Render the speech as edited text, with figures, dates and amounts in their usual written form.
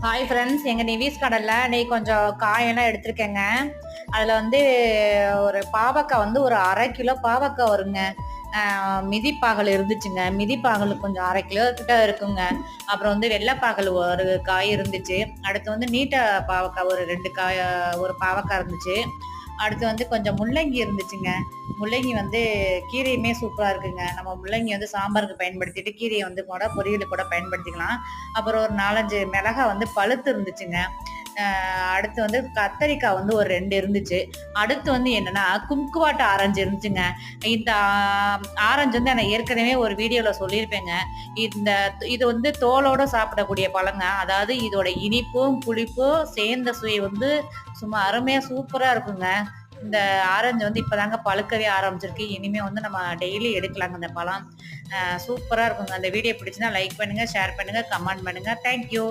Hi friends, எங்கள் நிவிஸ் கடலில் இன்னைக்கு கொஞ்சம் காயெல்லாம் எடுத்திருக்கேங்க. அதில் வந்து ஒரு பாவக்காய் வந்து ஒரு 1/2 கிலோ பாவக்காய் வருங்க. மிதிப்பாகல் இருந்துச்சுங்க. மிதிப்பாகல் கொஞ்சம் 1/2 கிலோ கிட்ட இருக்குங்க. அப்புறம் வந்து வெள்ளைப்பாகல் ஒரு காய் இருந்துச்சு. அடுத்து வந்து நீட்ட பாவக்காய் ஒரு 2 காய், ஒரு பாவக்காய் இருந்துச்சு. அடுத்து வந்து கொஞ்சம் முள்ளங்கி இருந்துச்சுங்க. முள்ளங்கி வந்து கீரையுமே சூப்பராக இருக்குங்க. நம்ம முள்ளங்கி வந்து சாம்பாருக்கு பயன்படுத்திட்டு கீரையை வந்து கூட பொரியலுக்கு கூட பயன்படுத்திக்கலாம். அப்புறம் ஒரு 4, 5 மிளகாய் வந்து பழுத்து இருந்துச்சுங்க. அடுத்து வந்து கத்தரிக்காய் வந்து ஒரு 2 இருந்துச்சு. அடுத்து வந்து என்னன்னா கும்குவாட்டு ஆரஞ்சு இருந்துச்சுங்க. இந்த ஆரஞ்சு வந்து நான் ஏற்கனவே ஒரு வீடியோவில் சொல்லியிருப்பேங்க. இந்த இது வந்து தோலோட சாப்பிடக்கூடிய பழங்க. அதாவது இதோட இனிப்பும் புளிப்பும் சேர்ந்த சுவை வந்து சும்மா அருமையாக சூப்பராக இருக்குங்க. இந்த ஆரஞ்சு வந்து இப்போதாங்க பழுக்கவே ஆரம்பிச்சிருக்கு. இனிமே வந்து நம்ம டெய்லி எடுக்கலாங்க இந்த பழம். சூப்பராக இருக்குங்க. அந்த வீடியோ பிடிச்சுன்னா லைக் பண்ணுங்கள், ஷேர் பண்ணுங்கள், கமெண்ட் பண்ணுங்கள். தேங்க்யூ.